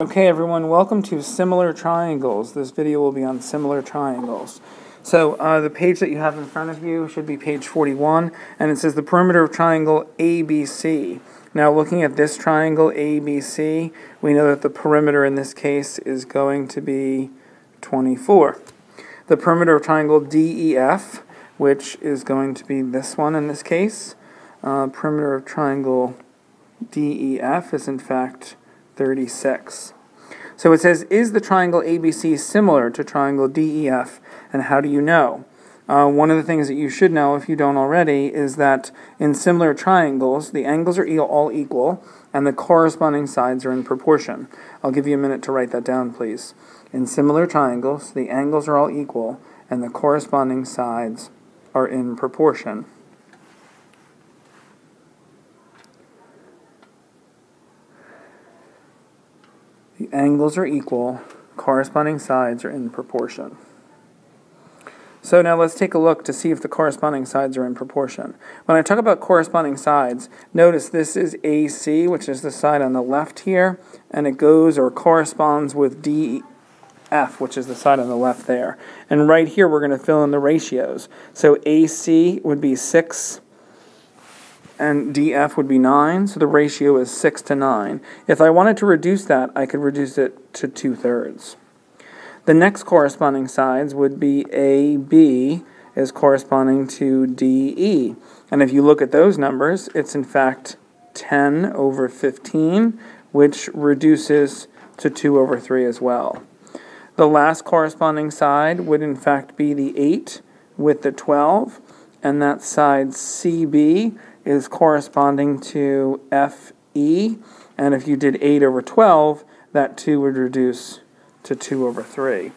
Okay everyone, welcome to Similar Triangles. This video will be on similar triangles. So the page that you have in front of you should be page 41, and it says the perimeter of triangle ABC. Now looking at this triangle ABC, we know that the perimeter in this case is going to be 24. The perimeter of triangle DEF, which is going to be this one in this case, perimeter of triangle DEF is in fact 36. So it says, is the triangle ABC similar to triangle DEF, and how do you know? One of the things that you should know, if you don't already, is that in similar triangles, the angles are all equal, and the corresponding sides are in proportion. I'll give you a minute to write that down, please. In similar triangles, the angles are all equal, and the corresponding sides are in proportion. The angles are equal, corresponding sides are in proportion. So now let's take a look to see if the corresponding sides are in proportion. When I talk about corresponding sides, notice this is AC, which is the side on the left here, and it goes or corresponds with DF, which is the side on the left there. And right here we're going to fill in the ratios. So AC would be 6, and DF would be 9, so the ratio is 6 to 9. If I wanted to reduce that, I could reduce it to 2/3. The next corresponding sides would be AB is corresponding to DE. And if you look at those numbers, it's in fact 10 over 15, which reduces to 2 over 3 as well. The last corresponding side would in fact be the 8 with the 12, and that side CB is corresponding to FE, and if you did 8 over 12, that 2 would reduce to 2 over 3.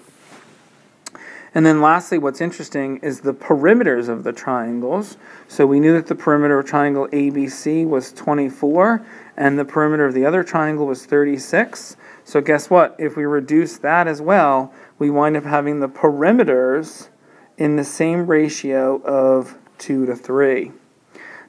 And then lastly, what's interesting is the perimeters of the triangles. So we knew that the perimeter of triangle ABC was 24, and the perimeter of the other triangle was 36. So guess what? If we reduce that as well, we wind up having the perimeters in the same ratio of 2 to 3.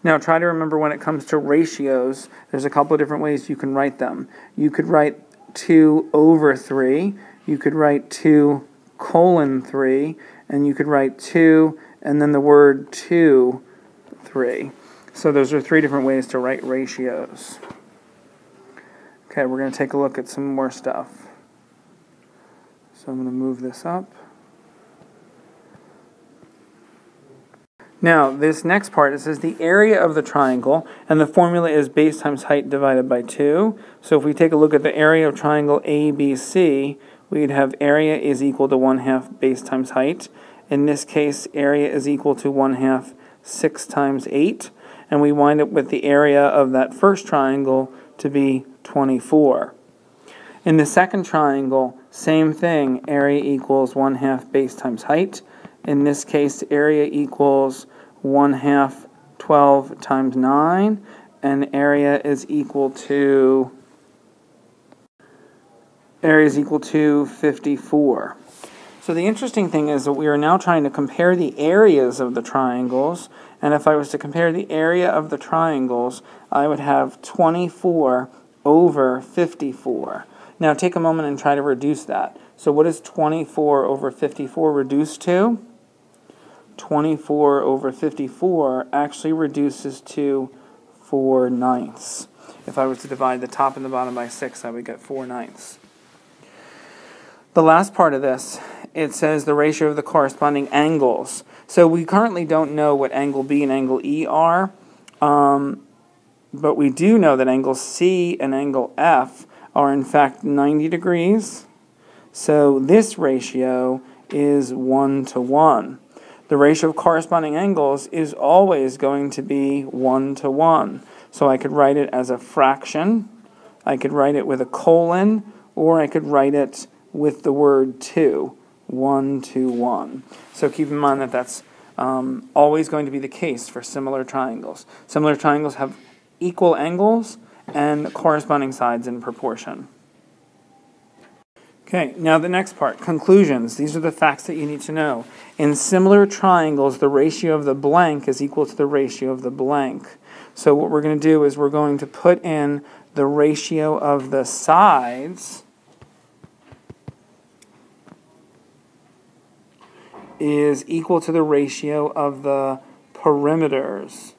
Now try to remember when it comes to ratios, there's a couple of different ways you can write them. You could write 2 over 3, you could write 2 colon 3, and you could write 2 and then the word 2, 3. So those are 3 different ways to write ratios. Okay, we're going to take a look at some more stuff. So I'm going to move this up. Now, this next part, it says the area of the triangle, and the formula is base times height divided by 2. So if we take a look at the area of triangle ABC, we'd have area is equal to 1/2 base times height. In this case, area is equal to 1/2 6 times 8, and we wind up with the area of that first triangle to be 24. In the second triangle, same thing, area equals 1/2 base times height. In this case, area equals 1/2 12 times 9, and area is equal to 54. So the interesting thing is that we are now trying to compare the areas of the triangles, and if I was to compare the area of the triangles, I would have 24 over 54. Now take a moment and try to reduce that. So what is 24 over 54 reduced to? 24 over 54 actually reduces to 4/9. If I was to divide the top and the bottom by 6, I would get 4/9. The last part of this, it says the ratio of the corresponding angles. So we currently don't know what angle B and angle E are, but we do know that angle C and angle F are in fact 90 degrees. So this ratio is 1 to 1. The ratio of corresponding angles is always going to be 1 to 1. So I could write it as a fraction, I could write it with a colon, or I could write it with the word 2, 1 to 1. So keep in mind that that's always going to be the case for similar triangles. Similar triangles have equal angles and corresponding sides in proportion. Okay, now the next part, conclusions. These are the facts that you need to know. In similar triangles, the ratio of the blank is equal to the ratio of the blank. So what we're going to do is we're going to put in the ratio of the sides is equal to the ratio of the perimeters.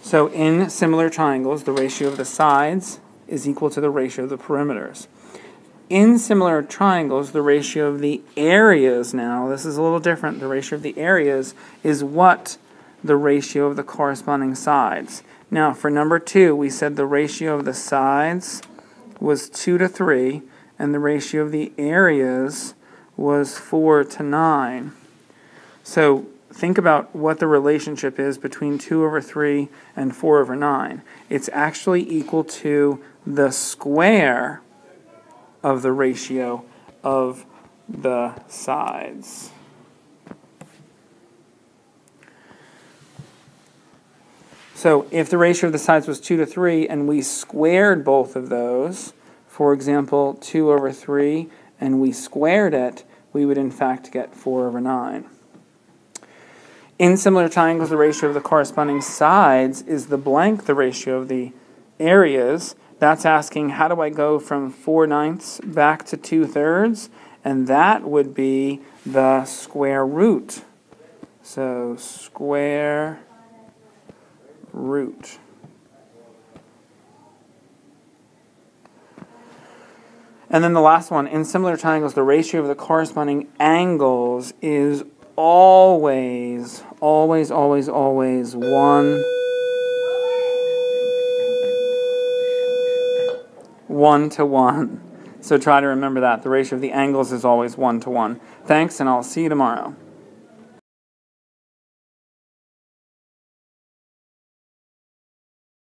So in similar triangles, the ratio of the sides is equal to the ratio of the perimeters. In similar triangles, the ratio of the areas now, this is a little different. The ratio of the areas is what the ratio of the corresponding sides. Now, for number 2, we said the ratio of the sides was 2 to 3, and the ratio of the areas was 4 to 9. So think about what the relationship is between 2 over 3 and 4 over 9. It's actually equal to the square of the ratio of the sides. So if the ratio of the sides was 2 to 3 and we squared both of those, for example, 2 over 3, and we squared it, we would in fact get 4 over 9. In similar triangles, the ratio of the corresponding sides is the blank, the ratio of the areas. That's asking, how do I go from 4/9 back to 2/3? And that would be the square root. So square root. And then the last one, in similar triangles, the ratio of the corresponding angles is always 1 to 1. So try to remember that. The ratio of the angles is always 1 to 1. Thanks, and I'll see you tomorrow.